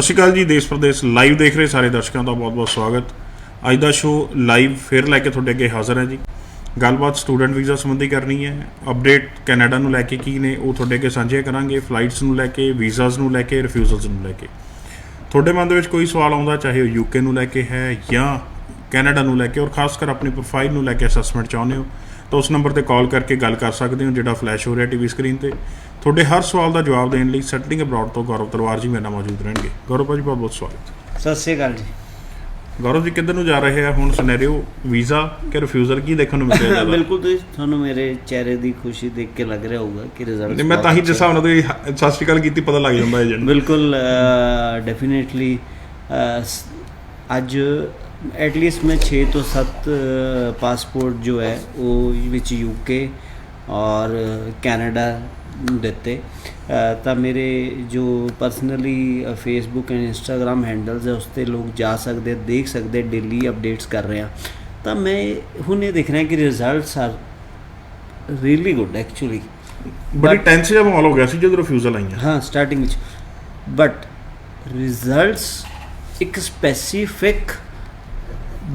ਸਤਿ ਸ਼੍ਰੀ ਅਕਾਲ ਜੀ। ਦੇਸ਼ ਪ੍ਰਦੇਸ਼ ਲਾਈਵ ਦੇਖ ਰਹੇ ਸਾਰੇ ਦਰਸ਼ਕਾਂ ਦਾ ਬਹੁਤ ਬਹੁਤ ਸਵਾਗਤ। ਅੱਜ ਦਾ ਸ਼ੋਅ ਲਾਈਵ ਫਿਰ ਲੈ ਕੇ ਤੁਹਾਡੇ ਅੱਗੇ ਹਾਜ਼ਰ ਹੈ ਜੀ। ਗੱਲਬਾਤ ਸਟੂਡੈਂਟ ਵੀਜ਼ਾ ਸੰਬੰਧੀ ਕਰਨੀ ਹੈ। ਅਪਡੇਟ ਕੈਨੇਡਾ ਨੂੰ ਲੈ ਕੇ ਕੀ ਨੇ ਉਹ ਤੁਹਾਡੇ ਅੱਗੇ ਸਾਂਝੇ ਕਰਾਂਗੇ। ਫਲਾਈਟਸ ਨੂੰ ਲੈ ਕੇ, ਵੀਜ਼ਾਸ ਨੂੰ ਲੈ ਕੇ, ਰਿਫਿਊਜ਼ਲਸ ਨੂੰ ਲੈ ਕੇ। ਤੁਹਾਡੇ ਮਨ ਦੇ ਵਿੱਚ ਕੋਈ ਸਵਾਲ ਆਉਂਦਾ, ਚਾਹੇ ਉਹ ਯੂਕੇ ਨੂੰ ਲੈ ਕੇ ਹੈ ਜਾਂ ਕੈਨੇਡਾ ਨੂੰ ਲੈ ਕੇ, ਔਰ ਖਾਸ ਕਰ ਆਪਣੀ ਪ੍ਰੋਫਾਈਲ ਨੂੰ ਲੈ ਕੇ ਅਸੈਸਮੈਂਟ ਚਾਹੁੰਦੇ ਹੋ, ਤਾਂ ਉਸ ਨੰਬਰ 'ਤੇ ਕਾਲ ਕਰਕੇ ਗੱਲ ਕਰ ਸਕਦੇ ਹੋ, ਜਿਹੜਾ ਫਲੈਸ਼ ਹੋ ਰਿਹਾ ਟੀ ਵੀ ਸਕਰੀਨ 'ਤੇ। ਤੁਹਾਡੇ ਹਰ ਸਵਾਲ ਦਾ ਜਵਾਬ ਦੇਣ ਲਈ ਸੈਟਲਿੰਗ ਅਬਰੋਡ ਤੋਂ ਗੌਰਵ ਤਲਵਾਰ ਜੀ ਮੇਰੇ ਨਾਲ ਮੌਜੂਦ ਰਹਿਣਗੇ। ਗੌਰਵ ਭਾਜੀ ਬਹੁਤ ਬਹੁਤ ਸਵਾਗਤ। ਸਤਿ ਸ਼੍ਰੀ ਅਕਾਲ ਜੀ। ਗੌਰਵ ਜੀ ਕਿੱਧਰ ਨੂੰ ਜਾ ਰਹੇ ਆ ਹੁਣ ਸਿਨੈਰੀਓ, ਵੀਜ਼ਾ ਕਿ ਰਿਫਿਊਜ਼ਲ, ਕੀ ਦੇਖਣ ਨੂੰ ਮਿਲ ਰਿਹਾ? ਬਿਲਕੁਲ, ਤੁਹਾਨੂੰ ਮੇਰੇ ਚਿਹਰੇ ਦੀ ਖੁਸ਼ੀ ਦੇਖ ਕੇ ਲੱਗ ਰਿਹਾ ਹੋਊਗਾ ਕਿ ਰਿਜ਼ਲਟ। ਮੈਂ ਤਾਂ ਹੀ ਜਿਸ ਹਿਸਾਬ ਨਾਲ ਤੁਸੀਂ ਸਤਿ ਸ਼੍ਰੀ ਅਕਾਲ ਕੀਤੀ ਪਤਾ ਲੱਗ ਜਾਂਦਾ ਏਜੰਟ। ਬਿਲकुल डेफिनेटली ਅੱਜ एटलीस्ट मैं 6 ਤੋਂ 7 ਪਾਸਪੋਰਟ जो है वो ਵਿੱਚ यूके और कैनेडा ਦਿੱਤੇ। ਤਾਂ ਮੇਰੇ ਜੋ personally Facebook and Instagram handles ਹੈ ਉਸ 'ਤੇ ਲੋਕ ਜਾ ਸਕਦੇ, ਦੇਖ ਸਕਦੇ, ਡੇਲੀ ਅਪਡੇਟਸ ਕਰ ਰਹੇ ਹਾਂ। ਤਾਂ ਮੈਂ ਹੁਣ ਇਹ ਦੇਖ ਰਿਹਾ ਕਿ results R really good actually. ਬੜੀ ਟੈਂਸ ਜਿਹਾ ਮਾਹੌਲ ਹੋ ਗਿਆ ਸੀ ਜਦੋਂ ਰਿਫਿਊਜ਼ਲ ਆਈਆਂ। ਹਾਂ, ਸਟਾਰਟਿੰਗ ਵਿੱਚ, ਬਟ ਰਿਜ਼ਲਟਸ ਇੱਕ ਸਪੈਸੀਫਿਕ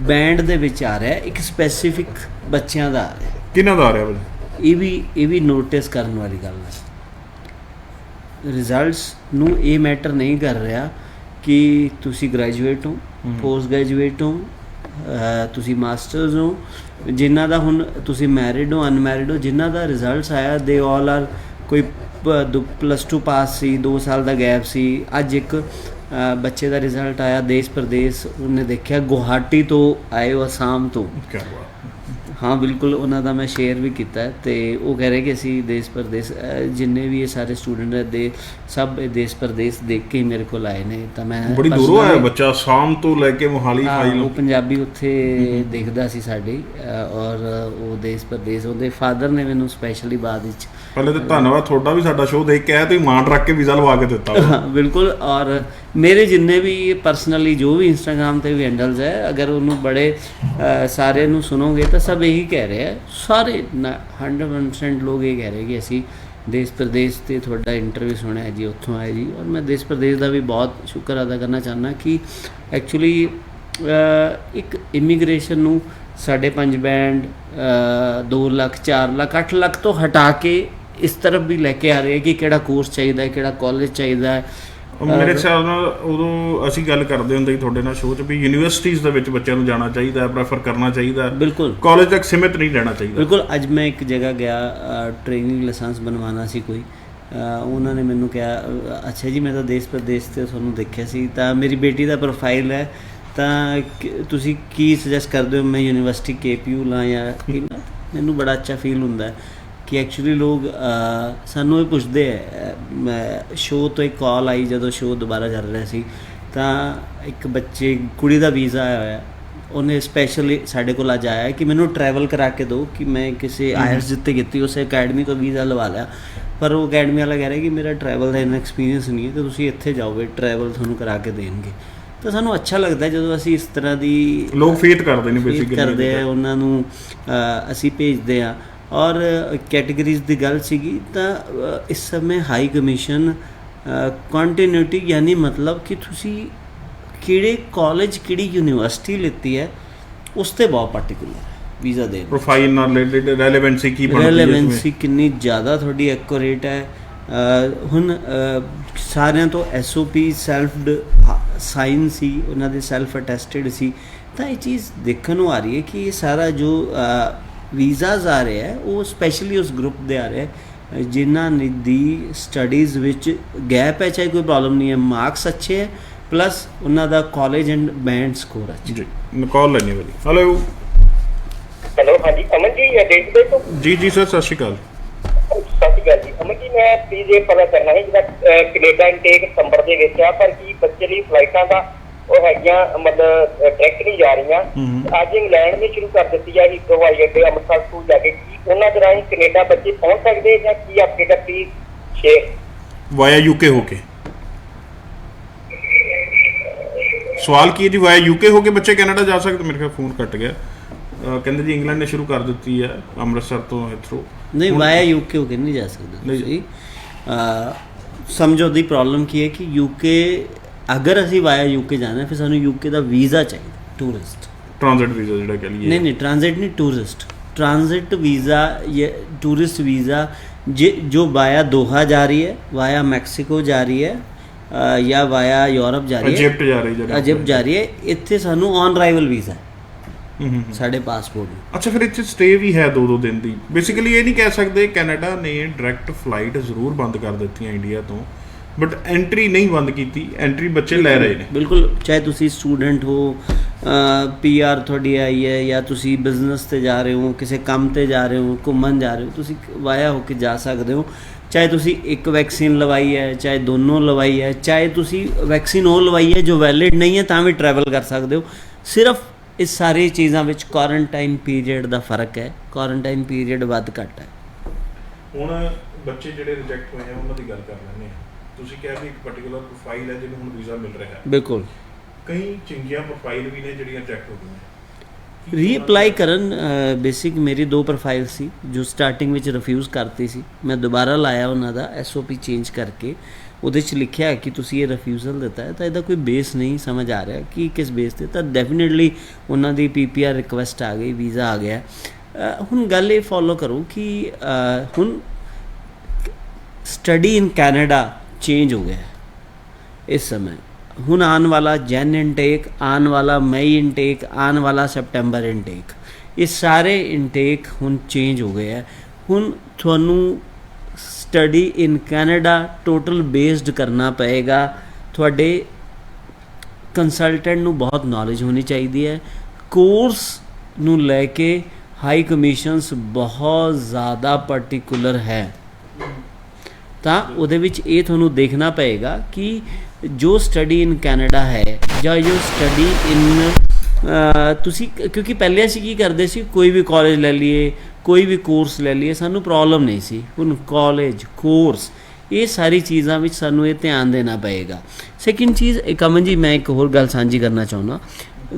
ਬੈਂਡ ਦੇ ਵਿੱਚ ਆ ਰਿਹਾ, ਇੱਕ ਸਪੈਸੀਫਿਕ ਬੱਚਿਆਂ ਦਾ ਆ ਰਿਹਾ। ਕਿਹਨਾਂ ਦਾ ਆ ਰਿਹਾ ਭਾਜੀ? ਇਹ ਵੀ ਨੋਟਿਸ ਕਰਨ ਵਾਲੀ ਗੱਲ ਹੈ। ਰਿਜ਼ਲਟਸ ਨੂੰ ਇਹ ਮੈਟਰ ਨਹੀਂ ਕਰ ਰਿਹਾ ਕਿ ਤੁਸੀਂ ਗ੍ਰੈਜੂਏਟ ਹੋ, ਪੋਸਟ ਗ੍ਰੈਜੂਏਟ ਹੋ, ਤੁਸੀਂ ਮਾਸਟਰਸ ਹੋ, ਜਿਨ੍ਹਾਂ ਦਾ ਹੁਣ ਤੁਸੀਂ ਮੈਰਿਡ ਹੋ, ਅਨਮੈਰਿਡ ਹੋ, ਜਿਨ੍ਹਾਂ ਦਾ ਰਿਜ਼ਲਟਸ ਆਇਆ ਦੇ ਆਲ ਆਰ ਕੋਈ +2 ਪਾਸ ਸੀ, 2 ਸਾਲ ਦਾ ਗੈਪ ਸੀ। ਅੱਜ ਇੱਕ ਬੱਚੇ ਦਾ ਰਿਜ਼ਲਟ ਆਇਆ ਦੇਸ਼ ਪ੍ਰਦੇਸ਼, ਉਹਨੇ ਦੇਖਿਆ ਗੁਹਾਟੀ ਤੋਂ ਆਏ ਹੋ, ਅਸਾਮ ਤੋਂ। ਹਾਂ ਬਿਲਕੁਲ, ਉਹਨਾਂ ਦਾ ਮੈਂ ਸ਼ੇਅਰ ਵੀ ਕੀਤਾ ਅਤੇ ਉਹ ਕਹਿ ਰਹੇ ਕਿ ਅਸੀਂ ਦੇਸ਼ ਪ੍ਰਦੇਸ਼ ਜਿੰਨੇ ਵੀ ਇਹ ਸਾਰੇ ਸਟੂਡੈਂਟ ਹੈ ਦੇ ਸਭ ਦੇਸ਼ ਪ੍ਰਦੇਸ਼ ਦੇਖ ਕੇ ਹੀ ਮੇਰੇ ਕੋਲ ਆਏ ਨੇ। ਤਾਂ ਮੈਂ ਬੜੀ ਦੂਰੋਂ ਆਇਆ ਬੱਚਾ, ਅਸਾਮ ਤੋਂ ਲੈ ਕੇ ਮੋਹਾਲੀ ਫਾਈਲ। ਉਹ ਪੰਜਾਬੀ ਉੱਥੇ ਦੇਖਦਾ ਸੀ ਸਾਡੀ, ਔਰ ਉਹ ਦੇਸ਼ ਪ੍ਰਦੇਸ਼, ਉਹਦੇ ਫਾਦਰ ਨੇ ਮੈਨੂੰ ਸਪੈਸ਼ਲੀ ਬਾਅਦ ਵਿੱਚ। ਪਹਿਲੇ ਤਾਂ ਧੰਨਵਾਦ ਤੁਹਾਡਾ ਵੀ ਸਾਡਾ ਸ਼ੋਅ ਦੇਖ ਕੇ ਆਇਆ, ਤੁਸੀਂ ਮਾਣ ਰੱਖ ਕੇ ਵੀਜ਼ਾ ਲਵਾ ਕੇ ਦਿੱਤਾ। ਬਿਲਕੁਲ, ਔਰ ਮੇਰੇ ਜਿੰਨੇ ਵੀ ਪਰਸਨਲੀ ਜੋ ਵੀ ਇੰਸਟਾਗ੍ਰਾਮ 'ਤੇ ਵੀ ਹੈਂਡਲਸ ਹੈ, ਅਗਰ ਉਹਨੂੰ ਬੜੇ ਸਾਰੇ ਨੂੰ ਸੁਣੋਗੇ ਤਾਂ ਸਭ ਇਹੀ ਕਹਿ ਰਹੇ ਆ, ਸਾਰੇ 100% ਲੋਕ ਇਹ ਕਹਿ ਰਹੇ ਕਿ ਅਸੀਂ ਦੇਸ਼ ਪ੍ਰਦੇਸ਼ 'ਤੇ ਤੁਹਾਡਾ ਇੰਟਰਵਿਊ ਸੁਣਿਆ ਜੀ, ਉੱਥੋਂ ਆਏ ਜੀ। ਔਰ ਮੈਂ ਦੇਸ਼ ਪ੍ਰਦੇਸ਼ ਦਾ ਵੀ ਬਹੁਤ ਸ਼ੁਕਰ ਅਦਾ ਕਰਨਾ ਚਾਹੁੰਦਾ ਕਿ ਐਕਚੁਅਲੀ ਇੱਕ ਇਮੀਗ੍ਰੇਸ਼ਨ ਨੂੰ 5.5 ਬੈਂਡ 2 ਲੱਖ 4 ਲੱਖ 8 ਲੱਖ ਤੋਂ ਹਟਾ ਕੇ ਇਸ ਤਰਫ ਵੀ ਲੈ ਕੇ ਆ ਰਹੇ ਕਿ ਕਿਹੜਾ ਕੋਰਸ ਚਾਹੀਦਾ ਹੈ, ਕਿਹੜਾ ਕਾਲਜ ਚਾਹੀਦਾ ਹੈ। ਮੇਰੇ ਹਿਸਾਬ ਨਾਲ ਉਦੋਂ ਅਸੀਂ ਗੱਲ ਕਰਦੇ ਹੁੰਦੇ ਸੀ ਤੁਹਾਡੇ ਨਾਲ ਸ਼ੋਅ 'ਚ ਵੀ ਯੂਨੀਵਰਸਿਟੀਜ਼ ਦੇ ਵਿੱਚ ਬੱਚਿਆਂ ਨੂੰ ਜਾਣਾ ਚਾਹੀਦਾ ਹੈ, ਪ੍ਰੈਫਰ ਕਰਨਾ ਚਾਹੀਦਾ। ਬਿਲਕੁਲ, ਕਾਲਜ ਤੱਕ ਸੀਮਿਤ ਨਹੀਂ ਰਹਿਣਾ ਚਾਹੀਦਾ। ਬਿਲਕੁਲ। ਅੱਜ ਮੈਂ ਇੱਕ ਜਗ੍ਹਾ ਗਿਆ, ਟ੍ਰੇਨਿੰਗ ਲਾਇਸੈਂਸ ਬਣਵਾਉਣਾ ਸੀ ਕੋਈ, ਉਹਨਾਂ ਨੇ ਮੈਨੂੰ ਕਿਹਾ ਅੱਛਾ ਜੀ ਮੈਂ ਤਾਂ ਦੇਸ਼ ਪ੍ਰਦੇਸ਼ 'ਤੇ ਤੁਹਾਨੂੰ ਦੇਖਿਆ ਸੀ, ਤਾਂ ਮੇਰੀ ਬੇਟੀ ਦਾ ਪ੍ਰੋਫਾਈਲ ਹੈ, ਤਾਂ ਤੁਸੀਂ ਕੀ ਸੁਜੈਸਟ ਕਰਦੇ ਹੋ ਮੈਂ ਯੂਨੀਵਰਸਿਟੀ KPU ਲਾਂ ਜਾਂ ਕੀ? ਮੈਨੂੰ ਬੜਾ ਅੱਛਾ ਫੀਲ ਹੁੰਦਾ ਕਿ ਐਕਚੁਅਲੀ ਲੋਕ ਸਾਨੂੰ ਇਹ ਪੁੱਛਦੇ ਹੈ। ਮੈਂ ਸ਼ੋਅ ਤੋਂ ਇੱਕ ਕਾਲ ਆਈ ਜਦੋਂ ਸ਼ੋਅ ਦੁਬਾਰਾ ਚੱਲ ਰਿਹਾ ਸੀ, ਤਾਂ ਇੱਕ ਕੁੜੀ ਦਾ ਵੀਜ਼ਾ ਆਇਆ ਹੋਇਆ, ਉਹਨੇ ਸਪੈਸ਼ਲੀ ਸਾਡੇ ਕੋਲ ਅੱਜ ਆਇਆ ਕਿ ਮੈਨੂੰ ਟਰੈਵਲ ਕਰਾ ਕੇ ਦਿਓ ਕਿ ਮੈਂ ਕਿਸੇ IELTS ਜਿੱਤੇ ਕੀਤੀ ਉਸ ਅਕੈਡਮੀ ਤੋਂ ਵੀਜ਼ਾ ਲਵਾ ਲਿਆ, ਪਰ ਉਹ ਅਕੈਡਮੀ ਵਾਲਾ ਕਹਿ ਰਿਹਾ ਕਿ ਮੇਰਾ ਟਰੈਵਲ ਦਾ ਇੰਨਾ ਐਕਸਪੀਰੀਅੰਸ ਨਹੀਂ ਹੈ, ਤਾਂ ਤੁਸੀਂ ਇੱਥੇ ਜਾਓਗੇ, ਟਰੈਵਲ ਤੁਹਾਨੂੰ ਕਰਾ ਕੇ ਦੇਣਗੇ। ਤਾਂ ਸਾਨੂੰ ਅੱਛਾ ਲੱਗਦਾ ਜਦੋਂ ਅਸੀਂ ਇਸ ਤਰ੍ਹਾਂ ਦੀ ਲੋਕ ਫੇਥ ਕਰਦੇ ਨੇ, ਬੇਸਿਕਲੀ ਕਰਦੇ ਆ, ਉਹਨਾਂ ਨੂੰ ਅਸੀਂ ਭੇਜਦੇ ਹਾਂ। ਔਰ ਕੈਟੇਗਰੀਜ਼ ਦੀ ਗੱਲ ਸੀਗੀ ਤਾਂ ਇਸ ਸਮੇਂ ਹਾਈ ਕਮਿਸ਼ਨ ਕੰਟੀਨਿਊਟੀ, ਯਾਨੀ ਮਤਲਬ ਕਿ ਤੁਸੀਂ ਕਿਹੜੇ ਕਾਲਜ ਕਿਹੜੀ ਯੂਨੀਵਰਸਿਟੀ ਲਿੱਤੀ ਹੈ ਉਸ 'ਤੇ ਬਹੁਤ ਪਾਰਟੀਕੂਲਰ ਹੈ ਵੀਜ਼ਾ ਦੇ। ਪ੍ਰੋਫਾਈਲ ਨਾਲ ਰਿਲੇਟਡ ਰੈਲੇਵੈਂਸੀ ਕੀ ਬਣਦੀ ਹੈ, ਰੈਲੇਵੈਂਸੀ ਕਿੰਨੀ ਜ਼ਿਆਦਾ ਤੁਹਾਡੀ ਐਕੂਰੇਟ ਹੈ। ਹੁਣ ਸਾਰਿਆਂ ਤੋਂ SOP ਸੈਲਫਡ ਸਾਈਨ ਸੀ, ਉਹਨਾਂ ਦੇ ਸੈਲਫ ਅਟੈਸਟਡ ਸੀ। ਤਾਂ ਇਹ ਚੀਜ਼ ਦੇਖਣ ਨੂੰ ਆ ਰਹੀ ਹੈ ਕਿ ਇਹ ਸਾਰਾ ਜੋ ਵੀਜ਼ਾਜ਼ ਆ ਰਿਹਾ ਹੈ ਉਹ ਸਪੈਸ਼ਲੀ ਉਸ ਗਰੁੱਪ ਦੇ ਆ ਰਿਹਾ ਜਿਨ੍ਹਾਂ ਦੀ ਸਟੱਡੀਜ਼ ਵਿੱਚ ਗੈਪ ਹੈ, ਚਾਹੇ ਕੋਈ ਪ੍ਰੋਬਲਮ ਨਹੀਂ ਹੈ, ਮਾਰਕਸ ਅੱਛੇ ਹੈ, ਪਲੱਸ ਉਹਨਾਂ ਦਾ ਕਾਲਜ ਐਂਡ ਬੈਂਡ ਸਕੋਰ ਅੱਛਾ। ਜੀ ਕਾਲ ਲੈਣੀ ਵਾਲੀ। ਹੈਲੋ ਹਾਂਜੀ ਅਮਨ ਜੀ, ਦੇਸ਼ ਦੇ ਤੋਂ ਜੀ ਸਰ, ਸਤਿ ਸ਼੍ਰੀ ਅਕਾਲ। ਸਤਿ ਸ਼੍ਰੀ ਅਕਾਲ ਜੀ। ਅਮਨ ਜੀ, ਮੈਂ ਪਲੀਜ਼ ਇਹ ਪਤਾ ਕਰਨਾ ਹੈ ਜਿਹੜਾ ਕੈਨੇਡਾ ਇਨਟੇਕ ਸਤੰਬਰ ਦੇ ਵਿੱਚ ਆ, ਪਰ ਕੀ ਬੱਚੇ ਲਈ ਫਲਾਈਟਾਂ ਦਾ ਉਹ ਹੈਗੀਆਂ ਮਤਲਬ ਡਾਇਰੈਕਟ ਨਹੀਂ ਜਾ ਰਹੀਆਂ। ਅੱਜ ਇੰਗਲੈਂਡ ਨੇ ਸ਼ੁਰੂ ਕਰ ਦਿੱਤੀ ਹੈ ਇੱਕ ਹਵਾਈ ਅੱਡੇ ਅੰਮ੍ਰਿਤਸਰ ਤੋਂ ਲੈ ਕੇ, ਕੀ ਉਹਨਾਂ ਦੇ ਰਾਹੀਂ ਕੈਨੇਡਾ ਬੱਚੇ ਪਹੁੰਚ ਸਕਦੇ ਜਾਂ ਕੀ ਅਪਡੇਟ ਹੈ ਪਲੀਜ਼ ਸ਼ੇਅਰ ਵਾਇਆ UK ਹੋ ਕੇ? ਸਵਾਲ ਕੀ ਹੈ ਜੀ, ਵਾਇਆ UK ਹੋ ਕੇ ਬੱਚੇ ਕੈਨੇਡਾ ਜਾ ਸਕਦੇ? ਮੇਰੇ ਖਿਆਲ ਫੋਨ ਕੱਟ ਗਿਆ। ਕਹਿੰਦੇ ਜੀ ਇੰਗਲੈਂਡ ਨੇ ਸ਼ੁਰੂ ਕਰ ਦਿੱਤੀ ਹੈ ਅੰਮ੍ਰਿਤਸਰ ਤੋਂ ਥਰੂ। ਨਹੀਂ, ਵਾਇਆ UK ਹੋ ਕੇ ਨਹੀਂ ਜਾ ਸਕਦੇ ਤੁਸੀਂ। ਸਮਝੋ ਦੀ ਪ੍ਰੋਬਲਮ ਕੀ ਹੈ ਕਿ UK ਅਗਰ ਅਸੀਂ ਵਾਇਆ ਯੂਕੇ ਜਾਣਾ ਫਿਰ ਸਾਨੂੰ ਯੂਕੇ ਦਾ ਵੀਜ਼ਾ ਚਾਹੀਦਾ ਟੂਰਿਸਟ। ਟ੍ਰਾਂਜ਼ਿਟ ਵੀਜ਼ਾ ਜਿਹੜਾ ਕਹ ਲਈਏ। नहीं ट्रांजिट नहीं, टूरिस्ट। ट्रांजिट वीज़ा ये टूरिस्ट वीज़ा जो वाया दोहा जा रही है, वाया मैक्सीको जा रही है या वाया यूरोप जा रही है, ਇਜਿਪਟ ਜਾ ਰਹੀ ਜਿਹੜਾ इजिप्ट जा रही है, ਇੱਥੇ ਸਾਨੂੰ ऑन अराइवल वीज़ा है ਸਾਡੇ ਪਾਸਪੋਰਟ ਨੂੰ। ਅੱਛਾ ਫਿਰ ਇੱਥੇ ਸਟੇ ਵੀ ਹੈ 2-2 ਦਿਨ ਦੀ। ਬੇਸਿਕਲੀ ਇਹ ਨਹੀਂ ਕਹਿ ਸਕਦੇ ਕੈਨੇਡਾ ਨੇ ਡਾਇਰੈਕਟ ਫਲਾਈਟ ਜ਼ਰੂਰ ਬੰਦ ਕਰ ਦਿੱਤੀਆਂ ਇੰਡੀਆ ਤੋਂ, ਬਟ ਐਂਟਰੀ ਨਹੀਂ ਬੰਦ ਕੀਤੀ, ਐਂਟਰੀ ਬੱਚੇ ਲੈ ਰਹੇ ਨੇ। ਬਿਲਕੁਲ, ਚਾਹੇ ਤੁਸੀਂ ਸਟੂਡੈਂਟ ਹੋ, PR ਤੁਹਾਡੀ ਆਈ ਹੈ, ਜਾਂ ਤੁਸੀਂ ਬਿਜ਼ਨਸ ਤੇ ਜਾ ਰਹੇ ਹੋ, ਕਿਸੇ ਕੰਮ ਤੇ ਜਾ ਰਹੇ ਹੋ, ਘੁੰਮਣ ਜਾ ਰਹੇ ਹੋ, ਤੁਸੀਂ ਵਾਇਆ ਹੋ ਕੇ ਜਾ ਸਕਦੇ ਹੋ। ਚਾਹੇ ਤੁਸੀਂ ਇੱਕ ਵੈਕਸੀਨ ਲਵਾਈ ਹੈ, ਚਾਹੇ ਦੋਨੋਂ ਲਵਾਈ ਹੈ, ਚਾਹੇ ਤੁਸੀਂ ਵੈਕਸੀਨ ਉਹ ਲਵਾਈ ਹੈ ਜੋ ਵੈਲਿਡ ਨਹੀਂ ਹੈ, ਤਾਂ ਵੀ ਟਰੈਵਲ ਕਰ ਸਕਦੇ ਹੋ। ਸਿਰਫ ਇਸ ਸਾਰੀ ਚੀਜ਼ਾਂ ਵਿੱਚ ਕੁਆਰੰਟਾਈਨ ਪੀਰੀਅਡ ਦਾ ਫਰਕ ਹੈ, ਕੁਆਰੰਟਾਈਨ ਪੀਰੀਅਡ ਵੱਧ ਘੱਟ ਹੈ। ਹੁਣ ਬੱਚੇ ਜਿਹੜੇ ਰਿਜੈਕਟ ਹੋਏ ਆ ਉਹਨਾਂ ਦੀ ਗੱਲ ਕਰ ਲੈਂਦੇ ਆ। ਤੁਸੀਂ ਕਿਹਾ ਵੀ ਇੱਕ ਪਾਰਟਿਕੂਲਰ ਪ੍ਰੋਫਾਈਲ ਹੈ ਜਿਹਨੂੰ ਹੁਣ ਵੀਜ਼ਾ ਮਿਲ ਰਿਹਾ ਹੈ। ਬਿਲਕੁਲ, ਕਈ ਚੰਗੀਆਂ ਪ੍ਰੋਫਾਈਲ ਵੀ ਨੇ ਜਿਹੜੀਆਂ ਰਿਜੈਕਟ ਹੋ ਗਈਆਂ। ਰੀਅਪਲਾਈ ਕਰਨ ਬੇਸਿਕ ਮੇਰੀ 2 ਪ੍ਰੋਫਾਈਲ ਸੀ ਜੋ ਸਟਾਰਟਿੰਗ ਵਿੱਚ ਰਿਫਿਊਜ਼ ਕਰਤੀ ਸੀ। ਮੈਂ ਦੁਬਾਰਾ ਲਾਇਆ ਉਹਨਾਂ ਦਾ SOP ਚੇਂਜ ਕਰਕੇ, ਉਹਦੇ 'ਚ ਲਿਖਿਆ ਕਿ ਤੁਸੀਂ ਇਹ ਰਿਫਿਊਜ਼ਲ ਦਿੱਤਾ ਹੈ ਤਾਂ ਇਹਦਾ ਕੋਈ ਬੇਸ ਨਹੀਂ ਸਮਝ ਆ ਰਿਹਾ ਕਿ ਕਿਸ ਬੇਸ 'ਤੇ, ਤਾਂ ਡੈਫੀਨੇਟਲੀ ਉਹਨਾਂ ਦੀ PPR ਰਿਕੁਐਸਟ ਆ ਗਈ, ਵੀਜ਼ਾ ਆ ਗਿਆ। ਹੁਣ ਗੱਲ ਇਹ ਫੋਲੋ ਕਰੋ ਕਿ ਹੁਣ ਸਟੱਡੀ ਇਨ ਕੈਨੇਡਾ चेंज हो गया है इस समय। ਹੁਣ ਆਉਣ ਵਾਲਾ ਜੈਨ ਇਨਟੇਕ, ਆਉਣ ਵਾਲਾ ਮਈ ਇਨਟੇਕ, ਆਉਣ ਵਾਲਾ ਸੈਪਟੈਂਬਰ ਇਨਟੇਕ, ਇਹ ਸਾਰੇ ਇਨਟੇਕ ਹੁਣ ਚੇਂਜ ਹੋ ਗਏ ਹੈ। ਹੁਣ ਤੁਹਾਨੂੰ study in Canada total based ਕਰਨਾ ਪਏਗਾ। ਤੁਹਾਡੇ ਕੰਸਲਟੈਂਟ ਨੂੰ ਬਹੁਤ ਨੌਲੇਜ ਹੋਣੀ ਚਾਹੀਦੀ ਹੈ। ਕੋਰਸ ਨੂੰ ਲੈ ਕੇ ਹਾਈ ਕਮਿਸ਼ਨਸ ਬਹੁਤ ਜ਼ਿਆਦਾ ਪਾਰਟਿਕੂਲਰ ਹੈ, ਤਾਂ ਉਹਦੇ ਵਿੱਚ ਇਹ ਤੁਹਾਨੂੰ ਦੇਖਣਾ ਪਏਗਾ ਕਿ ਜੋ ਸਟੱਡੀ ਇਨ ਕੈਨੇਡਾ ਹੈ ਜਾਂ ਜੋ ਸਟੱਡੀ ਇਨ ਤੁਸੀਂ, ਕਿਉਂਕਿ ਪਹਿਲੇ ਅਸੀਂ ਕੀ ਕਰਦੇ ਸੀ, ਕੋਈ ਵੀ ਕਾਲਜ ਲੈ ਲਈਏ, ਕੋਈ ਵੀ ਕੋਰਸ ਲੈ ਲਈਏ, ਸਾਨੂੰ ਪ੍ਰੋਬਲਮ ਨਹੀਂ ਸੀ। ਹੁਣ ਕਾਲਜ, ਕੋਰਸ, ਇਹ ਸਾਰੀ ਚੀਜ਼ਾਂ ਵਿੱਚ ਸਾਨੂੰ ਇਹ ਧਿਆਨ ਦੇਣਾ ਪਏਗਾ। ਸੈਕਿੰਡ ਚੀਜ਼, ਅਮਨ ਜੀ ਮੈਂ ਇੱਕ ਹੋਰ ਗੱਲ ਸਾਂਝੀ ਕਰਨਾ ਚਾਹੁੰਦਾ।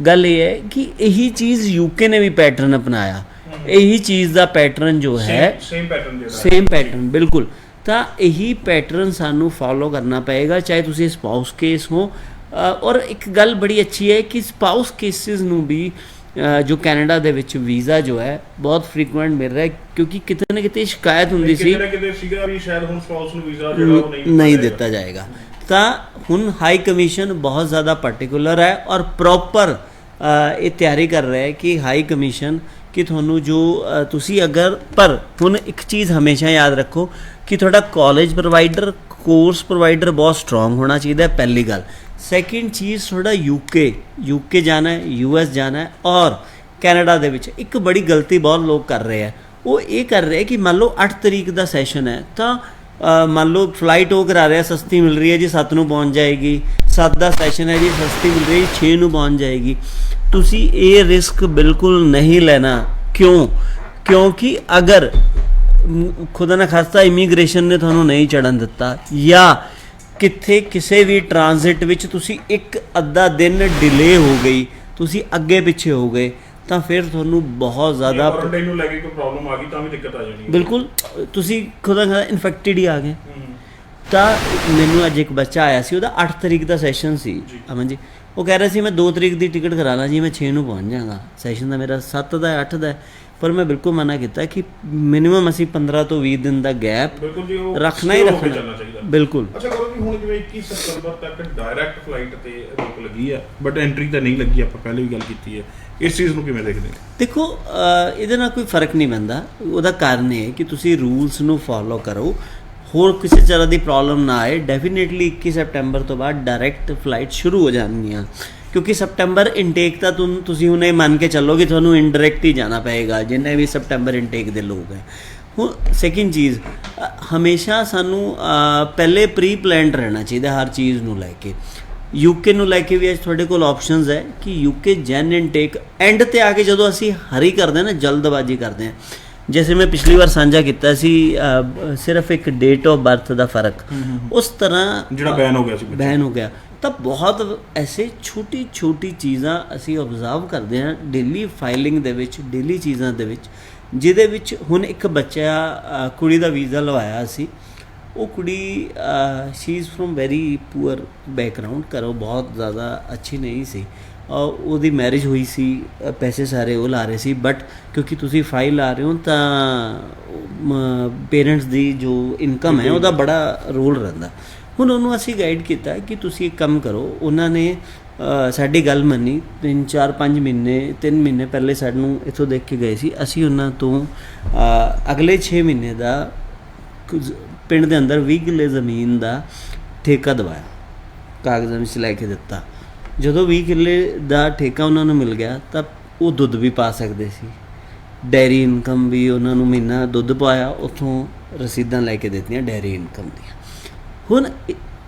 ਗੱਲ ਇਹ ਹੈ ਕਿ ਇਹੀ ਚੀਜ਼ ਯੂਕੇ ਨੇ ਵੀ ਪੈਟਰਨ ਅਪਣਾਇਆ। ਇਹੀ ਚੀਜ਼ ਦਾ ਪੈਟਰਨ ਜੋ ਹੈ ਸੇਮ ਪੈਟਰਨ ਬਿਲਕੁਲ, ਤਾਂ ਇਹੀ ਪੈਟਰਨ ਸਾਨੂੰ ਫੋਲੋ ਕਰਨਾ ਪਏਗਾ, ਚਾਹੇ ਤੁਸੀਂ ਸਪਾਊਸ ਕੇਸ ਹੋ। ਔਰ ਇੱਕ ਗੱਲ ਬੜੀ ਅੱਛੀ ਹੈ ਕਿ ਸਪਾਊਸ ਕੇਸਿਸ ਨੂੰ ਵੀ ਜੋ ਕੈਨੇਡਾ ਦੇ ਵਿੱਚ ਵੀਜ਼ਾ ਜੋ ਹੈ ਬਹੁਤ ਫ੍ਰੀਕੁਐਂਟ ਮਿਲ ਰਿਹਾ, ਕਿਉਂਕਿ ਕਿਤੇ ਨਾ ਕਿਤੇ ਸ਼ਿਕਾਇਤ ਹੁੰਦੀ ਸੀ ਨਹੀਂ ਦਿੱਤਾ ਜਾਏਗਾ। ਤਾਂ ਹੁਣ ਹਾਈ ਕਮਿਸ਼ਨ ਬਹੁਤ ਜ਼ਿਆਦਾ ਪਾਰਟਿਕੂਲਰ ਹੈ ਔਰ ਪ੍ਰੋਪਰ ਇਹ ਤਿਆਰੀ ਕਰ ਰਿਹਾ ਹੈ ਕਿ ਹਾਈ ਕਮਿਸ਼ਨ ਕਿ ਤੁਹਾਨੂੰ ਜੋ ਤੁਸੀਂ ਅਗਰ, ਪਰ ਹੁਣ ਇੱਕ ਚੀਜ਼ ਹਮੇਸ਼ਾ ਯਾਦ ਰੱਖੋ ਕਿ ਤੁਹਾਡਾ ਕਾਲਜ ਪ੍ਰੋਵਾਈਡਰ, ਕੋਰਸ ਪ੍ਰੋਵਾਈਡਰ ਬਹੁਤ ਸਟਰੋਂਗ ਹੋਣਾ ਚਾਹੀਦਾ ਹੈ, ਪਹਿਲੀ ਗੱਲ। ਸੈਕਿੰਡ ਚੀਜ਼, ਤੁਹਾਡਾ ਯੂਕੇ ਜਾਣਾ ਹੈ, US ਜਾਣਾ ਹੈ। ਔਰ ਕੈਨੇਡਾ ਦੇ ਵਿੱਚ ਇੱਕ ਬੜੀ ਗਲਤੀ ਬਹੁਤ ਲੋਕ ਕਰ ਰਹੇ ਹੈ, ਉਹ ਇਹ ਕਰ ਰਹੇ ਕਿ ਮੰਨ ਲਓ 8 ਤਰੀਕ ਦਾ ਸੈਸ਼ਨ ਹੈ, ਤਾਂ ਮੰਨ ਲਓ ਫਲਾਈਟ ਉਹ ਕਰਾ ਰਿਹਾ, ਸਸਤੀ ਮਿਲ ਰਹੀ ਹੈ ਜੀ, 7 ਨੂੰ ਪਹੁੰਚ ਜਾਏਗੀ। 7 ਦਾ ਸੈਸ਼ਨ ਹੈ ਜੀ, ਸਸਤੀ ਮਿਲ ਰਹੀ ਹੈ 6 ਨੂੰ ਪਹੁੰਚ ਜਾਏਗੀ। ਤੁਸੀਂ ਇਹ ਰਿਸਕ ਬਿਲਕੁਲ ਨਹੀਂ ਲੈਣਾ। ਕਿਉਂਕਿ ਅਗਰ ਖੁਦਾ ਨਾ ਖਾਸਤਾ ਇਮੀਗ੍ਰੇਸ਼ਨ ਨੇ ਤੁਹਾਨੂੰ ਨਹੀਂ ਚੜ੍ਹਨ ਦਿੱਤਾ, ਜਾਂ ਕਿੱਥੇ ਕਿਸੇ ਵੀ ਟ੍ਰਾਂਜ਼ਿਟ ਵਿੱਚ ਤੁਸੀਂ ਇੱਕ ਅੱਧਾ ਦਿਨ ਡਿਲੇ ਹੋ ਗਈ, ਤੁਸੀਂ ਅੱਗੇ ਪਿੱਛੇ ਹੋ ਗਏ, ਤਾਂ ਫਿਰ ਤੁਹਾਨੂੰ ਬਹੁਤ ਜ਼ਿਆਦਾ ਕੁਆਰੰਟਾਈਨ ਨੂੰ ਲੈ ਕੇ ਕੋਈ ਪ੍ਰੋਬਲਮ ਆ ਗਈ ਤਾਂ ਵੀ ਦਿੱਕਤ ਆ ਜਾਣੀ। ਬਿਲਕੁਲ, ਤੁਸੀਂ ਖੁਦਾ ਨਾ ਇਨਫੈਕਟਡ ਹੀ ਆ ਗਏ। ਤਾਂ ਮੈਨੂੰ ਅੱਜ ਇੱਕ ਬੱਚਾ ਆਇਆ ਸੀ, ਉਹਦਾ 8 ਤਰੀਕ ਦਾ ਸੈਸ਼ਨ ਸੀ ਅਮਨ ਜੀ। ਉਹ ਕਹਿ ਰਿਹਾ ਸੀ ਮੈਂ 2 ਤਰੀਕ ਦੀ ਟਿਕਟ ਕਰਾ ਲਾਂ ਜੀ, ਮੈਂ 6 ਨੂੰ ਪਹੁੰਚ ਜਾਵਾਂਗਾ। ਸੈਸ਼ਨ ਦਾ ਮੇਰਾ 7 ਦਾ 8 ਦਾ, ਪਰ ਮੈਂ ਬਿਲਕੁਲ ਮਨਾ ਕੀਤਾ ਕਿ ਮਿਨੀਮਮ ਅਸੀਂ 15 ਤੋਂ 20 ਦਿਨ ਦਾ ਗੈਪ ਰੱਖਣਾ ਹੀ ਰੱਖਣਾ। ਬਿਲਕੁਲ। ਅੱਛਾ ਕਰੋ ਵੀ ਹੁਣ ਜਿਵੇਂ 21 ਸਤੰਬਰ ਤੱਕ ਡਾਇਰੈਕਟ ਫਲਾਈਟ ਤੇ ਰੋਕ ਲੱਗੀ ਹੈ, ਬਟ ਐਂਟਰੀ ਤਾਂ ਨਹੀਂ ਲੱਗੀ, ਆਪਾਂ ਪਹਿਲੇ ਵੀ ਗੱਲ ਕੀਤੀ ਹੈ। ਇਸ ਚੀਜ਼ ਨੂੰ ਕਿਵੇਂ ਦੇਖਦੇ ਹੋ? ਦੇਖੋ, ਇਹਦੇ ਨਾਲ ਕੋਈ ਫਰਕ ਨਹੀਂ ਪੈਂਦਾ। ਉਹਦਾ ਕਾਰਨ ਇਹ ਹੈ ਕਿ ਤੁਸੀਂ ਰੂਲਸ ਨੂੰ ਫੋਲੋ ਕਰੋ, ਹੋਰ ਕਿਸੇ ਤਰ੍ਹਾਂ ਦੀ ਪ੍ਰੋਬਲਮ ਨਾ ਆਏ। ਡੈਫੀਨੇਟਲੀ 21 ਸੈਪਟੈਂਬਰ ਤੋਂ ਬਾਅਦ ਡਾਇਰੈਕਟ ਫਲਾਈਟ ਸ਼ੁਰੂ ਹੋ ਜਾਣਗੀਆਂ, ਕਿਉਂਕਿ ਸੈਪਟੈਂਬਰ ਇਨਟੇਕ ਤਾਂ ਤੁਸੀਂ ਹੁਣ ਇਹ ਮੰਨ ਕੇ ਚੱਲੋ ਕਿ ਤੁਹਾਨੂੰ ਇਨਡਾਇਰੈਕਟ ਹੀ ਜਾਣਾ ਪਏਗਾ, ਜਿੰਨੇ ਵੀ ਸੈਪਟੈਂਬਰ ਇਨਟੇਕ ਦੇ ਲੋਕ ਹੈ। ਹੁਣ ਸੈਕਿੰਡ ਚੀਜ਼, ਹਮੇਸ਼ਾ ਸਾਨੂੰ ਪਹਿਲੇ ਪ੍ਰੀ ਪਲਾਨਡ ਰਹਿਣਾ ਚਾਹੀਦਾ ਹਰ ਚੀਜ਼ ਨੂੰ ਲੈ ਕੇ। ਯੂਕੇ ਨੂੰ ਲੈ ਕੇ ਵੀ ਅੱਜ ਤੁਹਾਡੇ ਕੋਲ ਆਪਸ਼ਨਸ ਹੈ ਕਿ ਯੂਕੇ ਜੈਨ ਇਨਟੇਕ ਐਂਡ 'ਤੇ ਆ ਕੇ ਜਦੋਂ ਅਸੀਂ ਹਰੀ ਕਰਦੇ ਹਾਂ ਨਾ, ਜਲਦਬਾਜ਼ੀ ਕਰਦੇ ਹਾਂ, ਜੈਸੇ ਮੈਂ ਪਿਛਲੀ ਵਾਰ ਸਾਂਝਾ ਕੀਤਾ ਸੀ ਸਿਰਫ ਇੱਕ ਡੇਟ ਆਫ ਬਰਥ ਦਾ ਫਰਕ, ਉਸ ਤਰ੍ਹਾਂ ਜਿਹੜਾ ਬੈਨ ਹੋ ਗਿਆ ਤਾਂ ਬਹੁਤ ਐਸੇ ਛੋਟੀ ਚੀਜ਼ਾਂ ਅਸੀਂ ਓਬਜ਼ਰਵ ਕਰਦੇ ਹਾਂ ਡੇਲੀ ਫਾਈਲਿੰਗ ਦੇ ਵਿੱਚ, ਡੇਲੀ ਚੀਜ਼ਾਂ ਦੇ ਵਿੱਚ, ਜਿਹਦੇ ਵਿੱਚ ਹੁਣ ਇੱਕ ਬੱਚਾ ਕੁੜੀ ਦਾ ਵੀਜ਼ਾ ਲਵਾਇਆ ਸੀ, ਉਹ ਕੁੜੀ she is from very poor background, ਘਰੋਂ ਬਹੁਤ ਜ਼ਿਆਦਾ ਅੱਛੀ ਨਹੀਂ ਸੀ। ਉਹਦੀ ਮੈਰਿਜ ਹੋਈ ਸੀ, ਪੈਸੇ ਸਾਰੇ ਉਹ ਲਾ ਰਹੇ ਸੀ, ਬਟ ਕਿਉਂਕਿ ਤੁਸੀਂ ਫਾਈਲ ਲਾ ਰਹੇ ਹੋ ਤਾਂ ਪੇਰੈਂਟਸ ਦੀ ਜੋ ਇਨਕਮ ਹੈ ਉਹਦਾ ਬੜਾ ਰੋਲ ਰਹਿੰਦਾ। ਹੁਣ ਉਹਨੂੰ ਅਸੀਂ ਗਾਈਡ ਕੀਤਾ ਕਿ ਤੁਸੀਂ ਇੱਕ ਕੰਮ ਕਰੋ। ਉਹਨਾਂ ਨੇ ਸਾਡੀ ਗੱਲ ਮੰਨੀ। 3-4-5 ਮਹੀਨੇ 3 ਮਹੀਨੇ ਪਹਿਲੇ ਸਾਨੂੰ ਇੱਥੋਂ ਦੇਖ ਕੇ ਗਏ ਸੀ। ਅਸੀਂ ਉਹਨਾਂ ਤੋਂ ਅਗਲੇ 6 ਮਹੀਨੇ ਦਾ ਪਿੰਡ ਦੇ ਅੰਦਰ 20 ਕਿੱਲੇ ਜ਼ਮੀਨ ਦਾ ਠੇਕਾ ਦਵਾਇਆ, ਕਾਗਜ਼ਾਂ ਵਿੱਚ ਲੈ ਕੇ ਦਿੱਤਾ। ਜਦੋਂ 20 ਕਿੱਲੇ ਦਾ ਠੇਕਾ ਉਹਨਾਂ ਨੂੰ ਮਿਲ ਗਿਆ ਤਾਂ ਉਹ ਦੁੱਧ ਵੀ ਪਾ ਸਕਦੇ ਸੀ, ਡੈਰੀ ਇਨਕਮ ਵੀ ਉਹਨਾਂ ਨੂੰ ਮਹੀਨਾ ਦੁੱਧ ਪਾਇਆ, ਉੱਥੋਂ ਰਸੀਦਾਂ ਲੈ ਕੇ ਦਿੱਤੀਆਂ ਡੈਰੀ ਇਨਕਮ ਦੀਆਂ। ਹੁਣ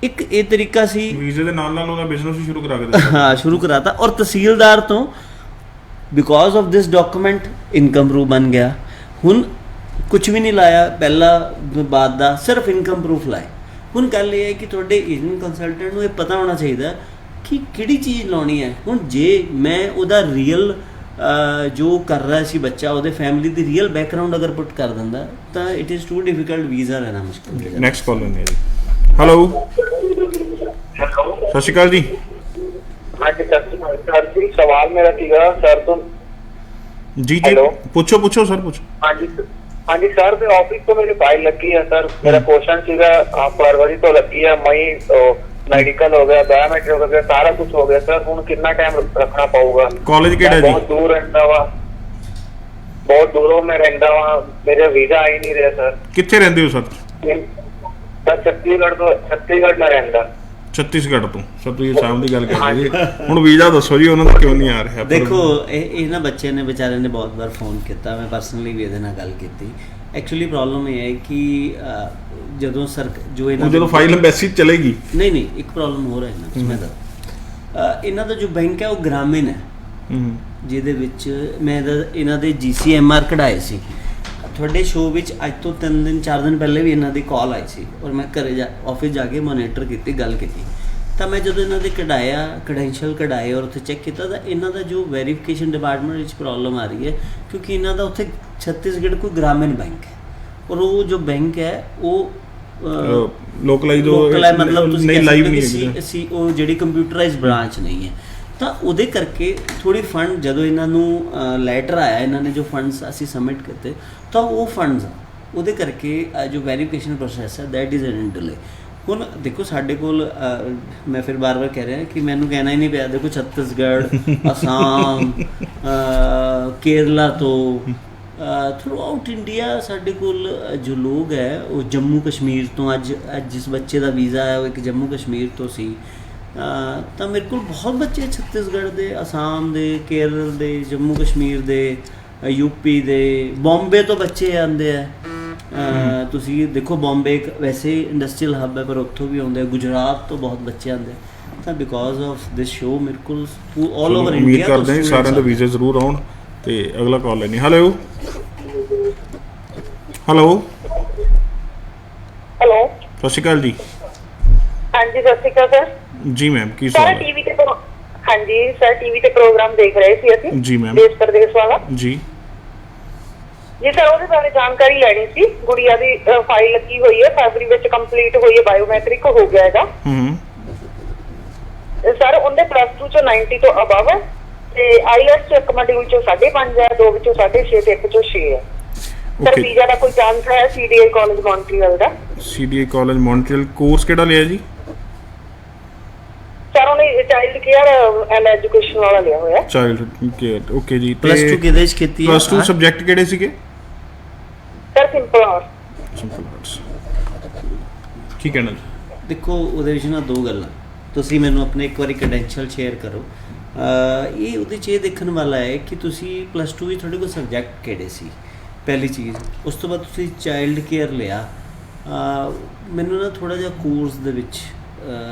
ਇੱਕ ਇਹ ਤਰੀਕਾ ਸੀ, ਵੀਜ਼ੇ ਦੇ ਨਾਲ ਨਾਲ ਉਹਦਾ ਬਿਜ਼ਨਸ ਵੀ ਸ਼ੁਰੂ ਕਰਾ ਕੇ ਦਿੱਤਾ। ਹਾਂ, ਸ਼ੁਰੂ ਕਰਾਤਾ। ਔਰ ਤਹਿਸੀਲਦਾਰ ਤੋਂ because of this document income proof ਬਣ ਗਿਆ। ਹੁਣ ਕੁਝ ਵੀ ਨਹੀਂ ਲਾਇਆ ਪਹਿਲਾਂ ਬਾਅਦ ਦਾ, ਸਿਰਫ ਇਨਕਮ ਪ੍ਰੂਫ ਲਾਏ। ਹੁਣ ਗੱਲ ਇਹ ਹੈ ਕਿ ਤੁਹਾਡੇ ਇਨਕਮ ਕੰਸਲਟੈਂਟ ਨੂੰ ਇਹ ਪਤਾ ਹੋਣਾ ਚਾਹੀਦਾ ਕਿ ਕਿਹੜੀ ਚੀਜ਼ ਲਾਉਣੀ ਹੈ। ਹੁਣ ਜੇ ਮੈਂ ਉਹਦਾ ਰੀਅਲ ਜੋ ਕਰ ਰਿਹਾ ਸੀ ਬੱਚਾ, ਉਹਦੇ ਫੈਮਿਲੀ ਦੀ ਰੀਅਲ ਬੈਕਗਰਾਉਂਡ ਅਗਰ ਪੁੱਟ ਕਰ ਦਿੰਦਾ ਤਾਂ it is too difficult, visa ਲੈਣਾ ਮੁਸ਼ਕਿਲ। ਨੈਕਸਟ ਕਾਲ ਲੈਂਦੇ ਜੀ। ਹੈਲੋ, ਸਤਿ ਸ਼੍ਰੀ ਅਕਾਲ ਜੀ। ਹਾਂਜੀ ਸਰ ਜੀ, ਸਵਾਲ ਮੇਰਾ ਸੀਗਾ ਸਰ ਤੋਂ। ਜੀ Hello? ਪੁੱਛੋ ਸਰ, ਪੁੱਛੋ। ਹਾਂਜੀ ਸਰ, ਤੇ ਆਫਿਸ ਤੋਂ ਮੇਰੀ ਫਾਈਲ ਲੱਗੀ ਹੈ ਸਰ। ਮੇਰਾ ਕੁਐਸਚਨ ਸੀਗਾ ਫਰਵਰੀ ਤੋਂ ਲੱਗੀ ਹੈ, ਮਈ ਮੈਡੀਕਲ ਹੋ ਗਿਆ, ਬਾਇਓਮੈਟ੍ਰਿਕ ਹੋ ਗਿਆ, ਸਾਰਾ ਕੁਝ ਹੋ ਗਿਆ ਸਰ। ਹੁਣ ਕਿੰਨਾ ਟਾਈਮ ਰੱਖਣਾ ਪਊਗਾ? ਕਾਲਜ ਕਿਹੜਾ ਜੀ? ਬਹੁਤ ਦੂਰ ਰਹਿੰਦਾ ਵਾ, ਬਹੁਤ ਦੂਰੋਂ ਮੈਂ ਰਹਿੰਦਾ ਵਾ, ਮੇਰਾ ਵੀਜ਼ਾ ਆ ਹੀ ਨਹੀਂ ਰਿਹਾ ਸਰ। ਕਿੱਥੇ ਰਹਿੰਦੇ ਹੋ ਸਰ? ਸਰ ਛੱਤੀਸਗੜ੍ਹ ਮੈਂ ਰਹਿੰਦਾ। ਛੱਤੀਸਗੜ੍ਹ ਤੋਂ। ਸਰ ਤੁਸੀਂ ਅਸਾਮ ਦੀ ਗੱਲ ਕਰਦੇ ਜੀ, ਹੁਣ ਵੀਜ਼ਾ ਦੱਸੋ ਜੀ ਉਹਨਾਂ ਦਾ ਕਿਉਂ ਨਹੀਂ ਆ ਰਿਹਾ? ਦੇਖੋ, ਇਹ ਨਾ ਬੱਚੇ ਨੇ ਵਿਚਾਰੇ ਨੇ ਬਹੁਤ ਵਾਰ ਫੋਨ ਕੀਤਾ, ਮੈਂ ਪਰਸਨਲੀ ਵੀ ਇਹਦੇ ਨਾਲ ਗੱਲ ਕੀਤੀ। ਐਕਚੁਅਲੀ ਪ੍ਰੋਬਲਮ ਇਹ ਹੈ ਕਿ ਜਦੋਂ ਜਦੋਂ ਫਾਈਲ ਐਮਬੈਸੀ ਚਲੇਗੀ, ਨਹੀਂ ਇੱਕ ਪ੍ਰੋਬਲਮ ਹੋ ਰਿਹਾ ਇਹਨਾਂ ਮੈਂ ਤਾਂ ਇਹਨਾਂ ਦਾ ਜੋ ਬੈਂਕ ਹੈ ਉਹ ਗ੍ਰਾਮੀਣ ਹੈ, ਜਿਹਦੇ ਵਿੱਚ ਮੈਂ ਇਹਨਾਂ ਦੇ GCMR ਕਢਾਏ ਸੀ। ਤੁਹਾਡੇ ਸ਼ੋਅ ਵਿੱਚ ਅੱਜ ਤੋਂ 3-4 ਦਿਨ ਪਹਿਲੇ ਵੀ ਇਹਨਾਂ ਦੀ ਕਾਲ ਆਈ ਸੀ, ਔਰ ਮੈਂ ਘਰੇ ਆਫਿਸ ਜਾ ਕੇ ਮੋਨੀਟਰ ਕੀਤੀ, ਗੱਲ ਕੀਤੀ। ਤਾਂ ਮੈਂ ਜਦੋਂ ਇਹਨਾਂ ਦੇ ਕ੍ਰੈਡੈਂਸ਼ੀਅਲ ਕਢਾਏ ਔਰ ਉੱਥੇ ਚੈੱਕ ਕੀਤਾ ਤਾਂ ਇਹਨਾਂ ਦਾ ਜੋ ਵੈਰੀਫਿਕੇਸ਼ਨ ਡਿਪਾਰਟਮੈਂਟ ਵਿੱਚ ਪ੍ਰੋਬਲਮ ਆ ਰਹੀ ਹੈ, ਕਿਉਂਕਿ ਇਹਨਾਂ ਦਾ ਉੱਥੇ ਛੱਤੀਸਗੜ੍ਹ ਕੋਈ ਗ੍ਰਾਮੀਣ ਬੈਂਕ ਹੈ, ਔਰ ਉਹ ਜੋ ਬੈਂਕ ਹੈ ਉਹ ਲੋਕਲ ਹੈ, ਮਤਲਬ ਤੁਸੀਂ ਕਹਿ ਸਕਦੇ ਸੀ ਉਹ ਜਿਹੜੀ ਕੰਪਿਊਟਰਾਈਜ਼ਡ ਬ੍ਰਾਂਚ ਨਹੀਂ ਹੈ। ਤਾਂ ਉਹਦੇ ਕਰਕੇ ਥੋੜੀ ਫੰਡ, ਜਦੋਂ ਇਹਨਾਂ ਨੂੰ ਲੈਟਰ ਆਇਆ, ਇਹਨਾਂ ਨੇ ਜੋ ਫੰਡਸ ਅਸੀਂ ਸਬਮਿਟ ਕੀਤੇ ਤਾਂ ਉਹ ਫੰਡਸ ਉਹਦੇ ਕਰਕੇ ਜੋ ਵੈਰੀਫਿਕੇਸ਼ਨ ਪ੍ਰੋਸੈਸ ਹੈ ਦੈਟ ਇਜ਼ ਐਨ ਡਿਲੇ। ਹੁਣ ਦੇਖੋ ਸਾਡੇ ਕੋਲ, ਮੈਂ ਫਿਰ ਬਾਰ-ਬਾਰ ਕਹਿ ਰਿਹਾ ਕਿ ਮੈਨੂੰ ਕਹਿਣਾ ਹੀ ਨਹੀਂ ਪਿਆ, ਦੇਖੋ ਛੱਤੀਸਗੜ੍ਹ, ਅਸਾਮ, ਕੇਰਲਾ ਤੋਂ ਥਰੂ ਆਊਟ ਇੰਡੀਆ ਸਾਡੇ ਕੋਲ ਜੋ ਲੋਕ ਹੈ ਉਹ ਜੰਮੂ ਕਸ਼ਮੀਰ ਤੋਂ, ਅੱਜ ਜਿਸ ਬੱਚੇ ਦਾ ਵੀਜ਼ਾ ਹੈ ਉਹ ਇੱਕ ਜੰਮੂ ਕਸ਼ਮੀਰ ਤੋਂ ਸੀ। ਤਾਂ ਮੇਰੇ ਕੋਲ ਬਹੁਤ ਬੱਚੇ ਛੱਤੀਸਗੜ੍ਹ ਦੇ, ਅਸਾਮ ਦੇ, ਕੇਰਲ ਦੇ, ਜੰਮੂ ਕਸ਼ਮੀਰ ਦੇ, ਯੂਪੀ ਦੇ, ਬੰਬੇ ਤੋਂ ਬੱਚੇ ਆਉਂਦੇ ਆ। ਤੁਸੀਂ ਦੇਖੋ ਬੰਬੇ ਇੱਕ ਵੈਸੇ ਇੰਡਸਟਰੀਅਲ ਹੱਬ ਹੈ, ਪਰ ਉੱਥੋਂ ਵੀ ਆਉਂਦੇ ਆ। ਗੁਜਰਾਤ ਤੋਂ ਬਹੁਤ ਬੱਚੇ ਆਉਂਦੇ ਤਾਂ ਬਿਕੋਜ਼ ਆਫ ਦਿਸ ਸ਼ੋਅ ਮੇਰੇ ਕੋਲ ਆਲ ਓਵਰ ਇੰਡੀਆ ਉਮੀਦ ਕਰਦੇ ਹਾਂ ਸਾਰਿਆਂ ਦੇ ਵੀਜ਼ੇ ਜ਼ਰੂਰ ਆਉਣ। ਤੇ ਅਗਲਾ ਕਾਲ ਲੈਣੀ। ਹੈਲੋ ਸਤਿ ਸ਼੍ਰੀ ਅਕਾਲ ਜੀ। ਹਾਂਜੀ ਸਤਿ ਸ਼੍ਰੀ ਅਕਾਲ ਸਰ। ਜੀ ਮੈਮ, ਕੀ ਸਰ ਸਵਾਲ ਹੈ? ਟੀਵੀ ਤੇ ਹਾਂਜੀ ਸਰ, ਟੀਵੀ ਤੇ ਪ੍ਰੋਗਰਾਮ ਦੇਖ ਰਹੇ ਸੀ ਅਸੀਂ। ਜੀ ਮੈਮ। ਦੇਸ਼ ਪ੍ਰਦੇਸ਼ ਵਾਲਾ। ਜੀ ਸਰ, ਉਹਦੇ ਬਾਰੇ ਜਾਣਕਾਰੀ ਲੈਣੀ ਸੀ। ਗੁੜੀਆ ਦੀ ਫਾਈਲ ਲੱਗੀ ਹੋਈ ਹੈ, ਫਰਵਰੀ ਵਿੱਚ ਕੰਪਲੀਟ ਹੋਈ ਹੈ, ਬਾਇਓਮੈਟ੍ਰਿਕ ਹੋ ਗਿਆ ਹੈਗਾ। ਸਰ ਉਹਦੇ +2 ਚੋਂ 90 ਤੋਂ ਅਬਵ ਹੈ, ਤੇ ਆਈਲੈਟਸ ਚ ਇੱਕ ਮੋਡਿਊਲ ਚੋਂ 5.5 ਹੈ, 2 ਵਿੱਚੋਂ 6.5 ਤੇ 1 ਚੋਂ 6 ਹੈ। ਸਰ ਵੀਜ਼ਾ ਦਾ ਕੋਈ ਚਾਂਸ ਹੈ? CDI ਕਾਲਜ ਮੌਂਟਰੀਅਲ ਦਾ। CDI college Montreal. ਕੋਰਸ ਕਿਹੜਾ ਲਿਆ ਜੀ? ਸਰ ਉਹਨੇ ਚਾਈਲਡ ਕੇਅਰ ਐਂਡ ਐਜੂਕੇਸ਼ਨ ਵਾਲਾ ਲਿਆ ਹੋਇਆ। ਚਾਈਲਡ ਕੇਅਰ, ਓਕੇ ਜੀ। +2 ਕਿਹਦੇ ਚ ਕੀਤੀ ਹੈ? +2 ਸਬਜੈਕਟ ਕਿਹੜੇ ਸੀਗੇ? Sir simple arts. ਠੀਕ ਹੈ ਨਾ ਜੀ। ਦੇਖੋ ਉਹਦੇ ਵਿੱਚ ਨਾ 2 ਗੱਲਾਂ, ਤੁਸੀਂ ਮੈਨੂੰ ਆਪਣੇ ਇੱਕ ਵਾਰੀ ਕ੍ਰੈਡੈਂਸ਼ੀਅਲ ਸ਼ੇਅਰ ਕਰੋ। ਇਹ ਉਹਦੇ 'ਚ ਇਹ ਦੇਖਣ ਵਾਲਾ ਹੈ ਕਿ ਤੁਸੀਂ +2 ਵਿੱਚ ਤੁਹਾਡੇ ਕੋਲ ਸਬਜੈਕਟ ਕਿਹੜੇ ਸੀ, ਪਹਿਲੀ ਚੀਜ਼। ਉਸ ਤੋਂ ਬਾਅਦ ਤੁਸੀਂ ਚਾਈਲਡ ਕੇਅਰ ਲਿਆ। ਮੈਨੂੰ ਨਾ ਥੋੜ੍ਹਾ ਜਿਹਾ ਕੋਰਸ ਦੇ ਵਿੱਚ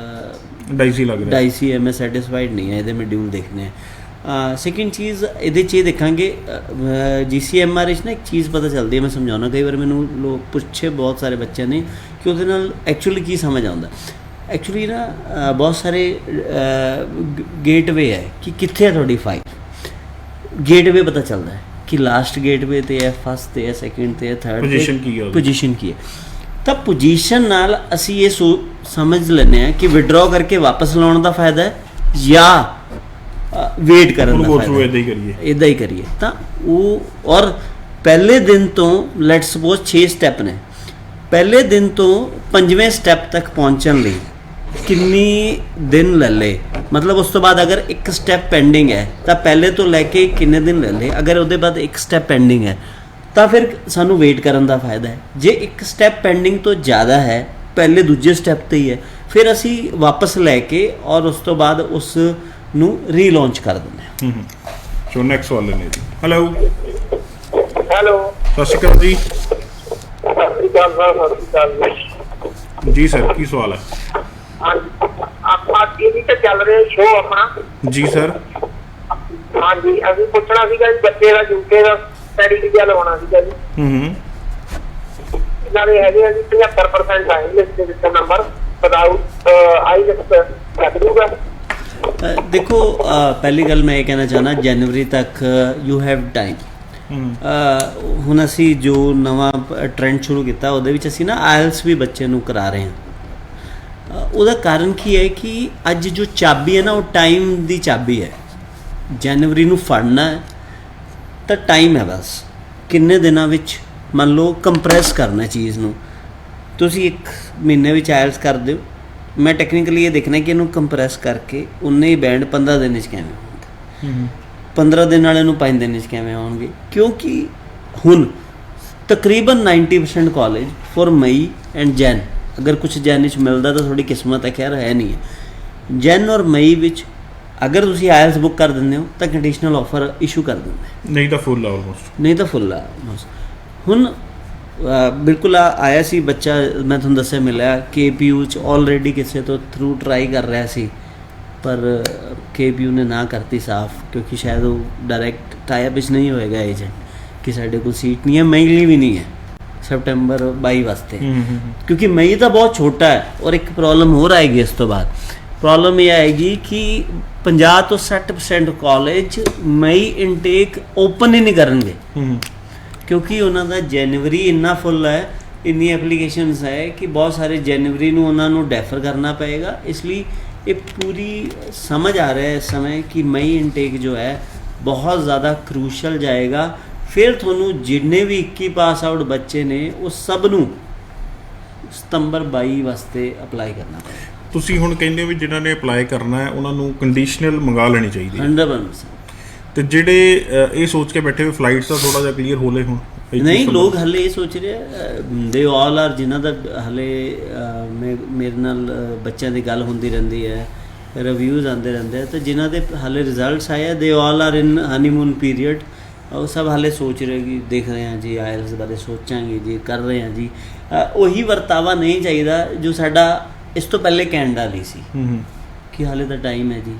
ਡਾਈਸੀ ਲੱਗ ਰਿਹਾ। ਡਾਈਸੀ ਹੈ, ਮੈਂ ਸੈਟਿਸਫਾਈਡ ਨਹੀਂ ਹੈ, ਇਹਦੇ ਮੋਡਿਊਲ ਦੇਖਣੇ ਆ। ਸੈਕਿੰਡ ਚੀਜ਼ ਇਹਦੇ 'ਚ ਇਹ ਦੇਖਾਂਗੇ, GCMR ਵਿੱਚ ਨਾ ਇੱਕ ਚੀਜ਼ ਪਤਾ ਚੱਲਦੀ ਹੈ, ਮੈਂ ਸਮਝਾਉਣਾ। ਕਈ ਵਾਰ ਮੈਨੂੰ ਲੋਕ ਪੁੱਛੇ ਬਹੁਤ ਸਾਰੇ ਬੱਚਿਆਂ ਨੇ ਕਿ ਉਹਦੇ ਨਾਲ ਐਕਚੁਅਲੀ ਕੀ ਸਮਝ ਆਉਂਦਾ। ਐਕਚੁਅਲੀ ਨਾ ਬਹੁਤ ਸਾਰੇ ਗੇਟਵੇ ਹੈ ਕਿ ਕਿੱਥੇ ਹੈ ਤੁਹਾਡੀ ਫਾਈਲ। ਗੇਟਵੇ ਪਤਾ ਚੱਲਦਾ ਹੈ ਕਿ ਲਾਸਟ ਗੇਟਵੇ ਤੇ ਹੈ, ਫਸਟ ਤੇ ਹੈ, ਸੈਕਿੰਡ ਤੇ ਹੈ, ਥਰਡ ਪੋਜੀਸ਼ਨ ਕੀ ਹੈ, ਪੋਜੀਸ਼ਨ ਕੀ ਹੈ। ਤਾਂ ਪੋਜੀਸ਼ਨ ਨਾਲ ਅਸੀਂ ਇਹ ਸਮਝ ਲੈਂਦੇ ਹਾਂ ਕਿ ਵਿਡਰਾ ਕਰਕੇ ਵਾਪਸ ਲਾਉਣ ਦਾ ਫਾਇਦਾ ਹੈ ਜਾਂ ਵੇਟ ਕਰਨ ਦਾ ਫਾਇਦਾ ਇਦਾਂ ਹੀ ਕਰੀਏ ਇਦਾਂ ਹੀ ਕਰੀਏ। ਤਾਂ ਉਹ ਔਰ ਪਹਿਲੇ ਦਿਨ ਤੋਂ ਲੈਟ ਸਪੋਜ਼ 6 ਸਟੈਪ ਨੇ, ਪਹਿਲੇ ਦਿਨ ਤੋਂ 5ਵੇਂ ਸਟੈਪ ਤੱਕ ਪਹੁੰਚਣ ਲਈ ਕਿੰਨੀ ਦਿਨ ਲੈ ਲਏ, ਮਤਲਬ ਉਸ ਤੋਂ ਬਾਅਦ ਅਗਰ ਇੱਕ ਸਟੈਪ ਪੈਂਡਿੰਗ ਹੈ ਤਾਂ ਪਹਿਲੇ ਤੋਂ ਲੈ ਕੇ ਕਿੰਨੇ ਦਿਨ ਲੈ ਲਏ, ਅਗਰ ਉਹਦੇ ਬਾਅਦ ਇੱਕ ਸਟੈਪ ਪੈਂਡਿੰਗ ਹੈ ਤਾਂ ਫਿਰ ਸਾਨੂੰ ਵੇਟ ਕਰਨ ਦਾ ਫਾਇਦਾ ਹੈ। ਜੇ ਇੱਕ ਸਟੈਪ ਪੈਂਡਿੰਗ ਤੋਂ ਜ਼ਿਆਦਾ ਹੈ, ਪਹਿਲੇ ਦੂਜੇ ਸਟੈਪ ਤੇ ਹੀ ਹੈ, ਫਿਰ ਅਸੀਂ ਵਾਪਸ ਲੈ ਕੇ ਔਰ ਉਸ ਤੋਂ ਬਾਅਦ ਉਸ ਨੂੰ ਰੀਲਾਂਚ ਕਰ ਦਿੰਦੇ ਹਾਂ। ਸੋ ਨੈਕਸਟ ਵਾਲੇ ਨੇ ਜੀ। ਹੈਲੋ ਹੈਲੋ, ਸਤਿ ਸ਼੍ਰੀ ਅਕਾਲ ਜੀ। ਸਤਿ ਸ਼੍ਰੀ ਅਕਾਲ ਸਰ। ਸਤਿ ਸ਼੍ਰੀ ਅਕਾਲ ਜੀ। ਜੀ ਸਰ, ਕੀ ਸਵਾਲ ਹੈ? ਹਾਂਜੀ, ਆਪਾਂ ਟੀਵੀ ਤੇ ਚੱਲ ਰਿਹਾ ਸ਼ੋਅ ਆਪਣਾ। ਜੀ ਸਰ। ਹਾਂਜੀ, ਅਸੀਂ ਪੁੱਛਣਾ ਸੀਗਾ ਜੀ ਬੱਚੇ ਦਾ ਯੂਕੇ ਦਾ ਸਟੱਡੀ ਵੀਜ਼ਾ ਲਵਾਉਣਾ ਸੀਗਾ ਜੀ। ਇਹਨਾਂ ਦੇ ਹੈਗੇ ਆ ਜੀ 75% ਆਈਲੈਟਸ ਦੇ ਵਿੱਚ ਨੰਬਰ, ਵਿਦਆਊਟ ਆਈਲੈਟਸ ਲੱਗ ਜੂਗਾ। ਦੇਖੋ ਪਹਿਲੀ ਗੱਲ ਮੈਂ ਇਹ ਕਹਿਣਾ ਚਾਹੁੰਦਾ, ਜਨਵਰੀ ਤੱਕ ਯੂ ਹੈਵ ਟਾਈਮ। ਹੁਣ ਅਸੀਂ ਜੋ ਨਵਾਂ ਟ੍ਰੈਂਡ ਸ਼ੁਰੂ ਕੀਤਾ ਉਹਦੇ ਵਿੱਚ ਅਸੀਂ ਨਾ ਆਇਲਸ ਵੀ ਬੱਚੇ ਨੂੰ ਕਰਾ ਰਹੇ ਹਾਂ। ਉਹਦਾ ਕਾਰਨ ਕੀ ਹੈ ਕਿ ਅੱਜ ਜੋ ਚਾਬੀ ਹੈ ਨਾ ਉਹ ਟਾਈਮ ਦੀ ਚਾਬੀ ਹੈ। ਜਨਵਰੀ ਨੂੰ ਫੜਨਾ ਹੈ ਤਾਂ ਟਾਈਮ ਹੈ, ਬਸ ਕਿੰਨੇ ਦਿਨਾਂ ਵਿੱਚ ਮੰਨ ਲਓ ਕੰਪਰੈਸ ਕਰਨਾ ਚੀਜ਼ ਨੂੰ। ਤੁਸੀਂ 1 ਮਹੀਨੇ ਵਿੱਚ ਆਇਲਸ ਕਰ ਦਿਓ, ਮੈਂ ਟੈਕਨੀਕਲੀ ਇਹ ਦੇਖਣਾ ਕਿ ਇਹਨੂੰ ਕੰਪਰੈਸ ਕਰਕੇ ਉਨੇ ਹੀ ਬੈਂਡ 15 ਦਿਨ ਵਿੱਚ ਕਿਵੇਂ ਹੋਣਗੇ, 15 ਦਿਨ ਵਾਲੇ ਨੂੰ 5 ਦਿਨ ਵਿੱਚ ਕਿਵੇਂ ਆਉਣਗੇ। ਕਿਉਂਕਿ ਹੁਣ ਤਕਰੀਬਨ 90% college for may and Jain, ਅਗਰ ਕੁਝ ਜੈਨ ਵਿੱਚ ਮਿਲਦਾ ਤਾਂ ਥੋੜੀ ਕਿਸਮਤ ਹੈ, ਖੈਰ ਹੈ ਨਹੀਂ ਹੈ। ਜੈਨ ਔਰ ਮਈ ਵਿੱਚ ਅਗਰ ਤੁਸੀਂ ਆਇਲਸ ਬੁੱਕ ਕਰ ਦਿੰਦੇ ਹੋ ਤਾਂ ਕੰਡੀਸ਼ਨਲ ਆਫਰ ਇਸ਼ੂ ਕਰ ਦਿੰਦੇ, ਨਹੀਂ ਤਾਂ ਫੁੱਲ ਆ ਆਲਮੋਸਟ, ਨਹੀਂ ਤਾਂ ਫੁੱਲ ਆ। ਹੁਣ ਬਿਲਕੁਲ ਆਇਆ ਸੀ ਬੱਚਾ, ਮੈਂ ਤੁਹਾਨੂੰ ਦੱਸਿਆ ਮਿਲਿਆ KPU 'ਚ ਆਲਰੇਡੀ ਕਿਸੇ ਤੋਂ ਥਰੂ ਟਰਾਈ ਕਰ ਰਿਹਾ ਸੀ, ਪਰ KPU ਨੇ ਨਾ ਕਰਤੀ ਸਾਫ਼, ਕਿਉਂਕਿ ਸ਼ਾਇਦ ਉਹ ਡਾਇਰੈਕਟ ਟਾਈਪ ਵਿੱਚ ਨਹੀਂ ਹੋਏਗਾ ਏਜੰਟ ਕਿ ਸਾਡੇ ਕੋਲ ਸੀਟ ਨਹੀਂ ਹੈ, ਮਈ ਲਈ ਵੀ ਨਹੀਂ ਹੈ ਸਪਟੈਂਬਰ 22 ਵਾਸਤੇ, ਕਿਉਂਕਿ ਮਈ ਤਾਂ ਬਹੁਤ ਛੋਟਾ ਹੈ। ਔਰ ਇੱਕ ਪ੍ਰੋਬਲਮ ਹੋਰ ਆਏਗੀ ਇਸ ਤੋਂ ਬਾਅਦ, ਪ੍ਰੋਬਲਮ ਇਹ ਆਏਗੀ ਕਿ 50 ਤੋਂ 60% ਕਾਲਜ ਮਈ ਇਨਟੇਕ ਓਪਨ ਹੀ ਨਹੀਂ ਕਰਨਗੇ, ਕਿਉਂਕਿ ਉਹਨਾਂ ਦਾ ਜਨਵਰੀ ਇੰਨਾ ਫੁੱਲ ਹੈ, ਇੰਨੀ ਐਪਲੀਕੇਸ਼ਨਸ ਹੈ ਕਿ ਬਹੁਤ ਸਾਰੇ ਜਨਵਰੀ ਨੂੰ ਉਹਨਾਂ ਨੂੰ ਡੈਫਰ ਕਰਨਾ ਪਏਗਾ। ਇਸ ਲਈ ਇਹ ਪੂਰੀ ਸਮਝ ਆ ਰਿਹਾ ਹੈ ਇਸ ਸਮੇਂ ਕਿ ਮਈ ਇਨਟੇਕ ਜੋ ਹੈ ਬਹੁਤ ਜ਼ਿਆਦਾ ਕਰੂਸ਼ਲ ਜਾਏਗਾ। ਫਿਰ ਤੁਹਾਨੂੰ ਜਿੰਨੇ ਵੀ 21 ਪਾਸ ਆਊਟ ਬੱਚੇ ਨੇ ਉਹ ਸਭ ਨੂੰ ਸਤੰਬਰ 22 ਵਾਸਤੇ ਅਪਲਾਈ ਕਰਨਾ ਪਏਗਾ। ਤੁਸੀਂ ਹੁਣ ਕਹਿੰਦੇ ਹੋ ਵੀ ਜਿਨ੍ਹਾਂ ਨੇ ਅਪਲਾਈ ਕਰਨਾ ਹੈ ਉਹਨਾਂ ਨੂੰ ਕੰਡੀਸ਼ਨਲ ਮੰਗਾ ਲੈਣੀ ਚਾਹੀਦੀ ਹੈ 100%। ਤੇ ਜਿਹੜੇ ਇਹ ਸੋਚ ਕੇ ਬੈਠੇ ਹੋਏ ਫਲਾਈਟਸ ਦਾ ਥੋੜਾ ਜਿਹਾ ਕਲੀਅਰ ਹੋ ਲੈ ਹੁਣ ਨਹੀਂ, ਲੋਕ ਹਲੇ ਇਹ ਸੋਚ ਰਹੇ ਦੇ ਆਲ ਆਰ, ਜਿਨ੍ਹਾਂ ਦਾ ਹਲੇ ਮੇਰੇ ਨਾਲ ਬੱਚਿਆਂ ਦੀ ਗੱਲ ਹੁੰਦੀ ਰਹਿੰਦੀ ਹੈ, ਰਿਵਿਊਜ਼ ਆਉਂਦੇ ਰਹਿੰਦੇ ਆ, ਤਾਂ ਜਿਨ੍ਹਾਂ ਦੇ ਹਲੇ ਰਿਜ਼ਲਟਸ ਆਏ ਆ ਦੇ all are in honeymoon period. ਉਹ ਸਭ ਹਾਲੇ ਸੋਚ ਰਹੇ ਕਿ ਦੇਖ ਰਹੇ ਹਾਂ ਜੀ, ਆਇਲਸ ਬਾਰੇ ਸੋਚਾਂਗੇ ਜੀ, ਕਰ ਰਹੇ ਹਾਂ ਜੀ। ਉਹੀ ਵਰਤਾਵਾ ਨਹੀਂ ਚਾਹੀਦਾ ਜੋ ਸਾਡਾ ਇਸ ਤੋਂ ਪਹਿਲੇ ਕੈਨੇਡਾ ਲਈ ਸੀ ਕਿ ਹਾਲੇ ਤਾਂ ਟਾਈਮ ਹੈ ਜੀ।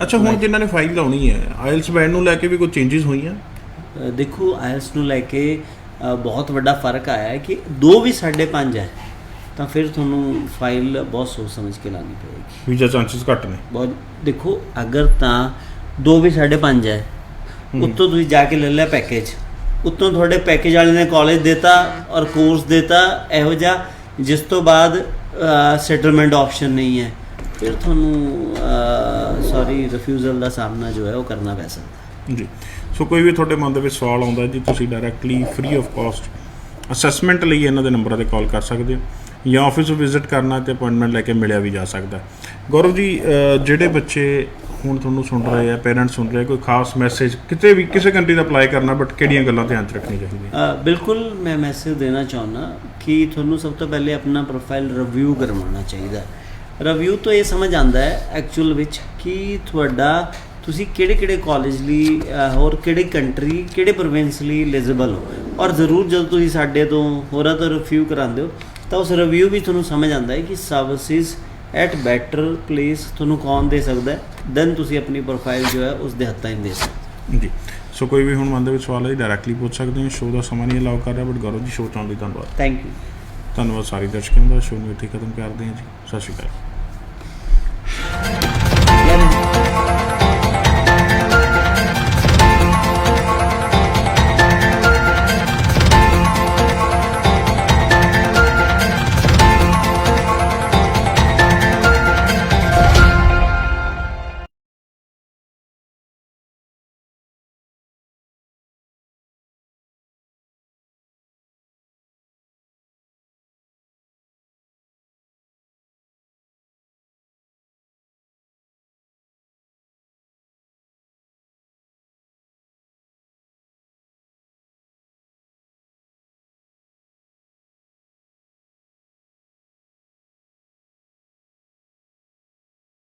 ਅੱਛਾ, ਹੁਣ ਜਿਨ੍ਹਾਂ ਨੇ ਫਾਈਲ ਲਾਉਣੀ ਹੈ ਆਇਲਸ ਬੈਂਡ ਨੂੰ ਲੈ ਕੇ ਵੀ ਕੋਈ ਚੇਂਜਸ ਹੋਈਆਂ? ਦੇਖੋ ਆਇਲਸ ਨੂੰ ਲੈ ਕੇ ਬਹੁਤ ਵੱਡਾ ਫਰਕ ਆਇਆ ਹੈ ਕਿ 2 ਵੀ 5.5 ਹੈ ਤਾਂ ਫਿਰ ਤੁਹਾਨੂੰ ਫਾਈਲ ਬਹੁਤ ਸੋਚ ਸਮਝ ਕੇ ਲਾਉਣੀ ਪਏਗੀ। ਵੀਜ਼ਾ ਚਾਂਸਸ ਘੱਟ ਨੇ ਬਹੁਤ। ਦੇਖੋ ਅਗਰ ਤਾਂ 2 ਵੀ 5.5 ਹੈ, ਉੱਤੋਂ ਤੁਸੀਂ ਜਾ ਕੇ ਲੈ ਲਿਆ ਪੈਕੇਜ, ਉੱਤੋਂ ਤੁਹਾਡੇ ਪੈਕੇਜ ਵਾਲੇ ਨੇ ਕਾਲਜ ਦੇਤਾ ਔਰ ਕੋਰਸ ਦੇਤਾ ਇਹੋ ਜਿਹਾ ਜਿਸ ਤੋਂ ਬਾਅਦ ਸੈਟਲਮੈਂਟ ਆਪਸ਼ਨ ਨਹੀਂ ਹੈ, ਫਿਰ ਤੁਹਾਨੂੰ ਰਿਫਿਊਜ਼ਲ ਦਾ ਸਾਹਮਣਾ ਜੋ ਹੈ ਉਹ ਕਰਨਾ ਪੈ ਸਕਦਾ ਜੀ। ਸੋ ਕੋਈ ਵੀ ਤੁਹਾਡੇ ਮਨ ਦੇ ਵਿੱਚ ਸਵਾਲ ਆਉਂਦਾ ਜੀ, ਤੁਸੀਂ directly free of cost assessment ਲਈ ਇਹਨਾਂ ਦੇ ਨੰਬਰਾਂ 'ਤੇ ਕਾਲ ਕਰ ਸਕਦੇ ਹੋ, ਜਾਂ ਆਫਿਸ ਨੂੰ ਵਿਜ਼ਿਟ ਕਰਨਾ ਤੇ ਅਪਾਇੰਟਮੈਂਟ ਲੈ ਕੇ ਮਿਲਿਆ ਵੀ ਜਾ ਸਕਦਾ। ਗੌਰਵ ਜੀ, ਜਿਹੜੇ ਬੱਚੇ ਹੁਣ ਤੁਹਾਨੂੰ ਸੁਣ ਰਹੇ ਆ, ਪੇਰੈਂਟਸ ਸੁਣ ਰਹੇ, ਕੋਈ ਖਾਸ ਮੈਸੇਜ ਕਿਤੇ ਵੀ ਕਿਸੇ ਕੰਟਰੀ ਦਾ ਅਪਲਾਈ ਕਰਨਾ ਬਟ ਕਿਹੜੀਆਂ ਗੱਲਾਂ ਧਿਆਨ 'ਚ ਰੱਖਣੀਆਂ ਚਾਹੀਦੀਆਂ? ਬਿਲਕੁਲ, ਮੈਂ ਮੈਸੇਜ ਦੇਣਾ ਚਾਹੁੰਦਾ ਕਿ ਤੁਹਾਨੂੰ ਸਭ ਤੋਂ ਪਹਿਲੇ ਆਪਣਾ ਪ੍ਰੋਫਾਈਲ ਰਿਵਿਊ ਕਰਵਾਉਣਾ ਚਾਹੀਦਾ। ਰਿਵਿਊ ਤੋਂ ਇਹ ਸਮਝ ਆਉਂਦਾ ਹੈ ਐਕਚੁਅਲ ਵਿੱਚ ਕਿ ਤੁਸੀਂ ਕਿਹੜੇ ਕਾਲਜ ਲਈ ਹੋਰ ਕਿਹੜੇ ਕੰਟਰੀ, ਕਿਹੜੇ ਪ੍ਰੋਵਿੰਸ ਲਈ ਐਲੀਜੀਬਲ ਹੋ। ਔਰ ਜ਼ਰੂਰ ਜਦੋਂ ਤੁਸੀਂ ਸਾਡੇ ਤੋਂ ਹੋਰਾਂ ਤੋਂ ਰਿਵਿਊ ਕਰਾਉਂਦੇ ਹੋ ਤਾਂ ਉਸ ਰਿਵਿਊ ਵੀ ਤੁਹਾਨੂੰ ਸਮਝ ਆਉਂਦਾ ਹੈ ਕਿ ਸਰਵਿਸਿਜ਼ ਐਟ ਬੈਟਰ ਪਲੇਸ ਤੁਹਾਨੂੰ ਕੌਣ ਦੇ ਸਕਦਾ ਹੈ, ਦੈਨ ਤੁਸੀਂ ਆਪਣੀ ਪ੍ਰੋਫਾਈਲ ਜੋ ਹੈ ਉਸ ਦੇ ਹੱਥਾਂ 'ਚ ਦੇ ਸਕਦੇ ਜੀ। ਸੋ ਕੋਈ ਵੀ ਹੁਣ ਮਨ ਦੇ ਵਿੱਚ ਸਵਾਲ ਹੈ ਡਾਇਰੈਕਟਲੀ ਪੁੱਛ ਸਕਦੇ ਹੋ। ਸ਼ੋਅ ਦਾ ਸਮਾਂ ਨਹੀਂ ਅਲਾਉ ਕਰ ਰਿਹਾ, ਬਟ ਗੌਰਵ ਜੀ ਸ਼ੋਅ 'ਚ ਆਉਣ ਲਈ ਧੰਨਵਾਦ। Thank you. ਧੰਨਵਾਦ ਸਾਰੇ ਦਰਸ਼ਕਾਂ ਦਾ। ਸ਼ੋਅ ਨੂੰ ਇੱਥੇ ਖਤਮ ਕਰਦੇ ਹਾਂ ਜੀ। ਸਤਿ ਸ਼੍ਰੀ ਅਕਾਲ।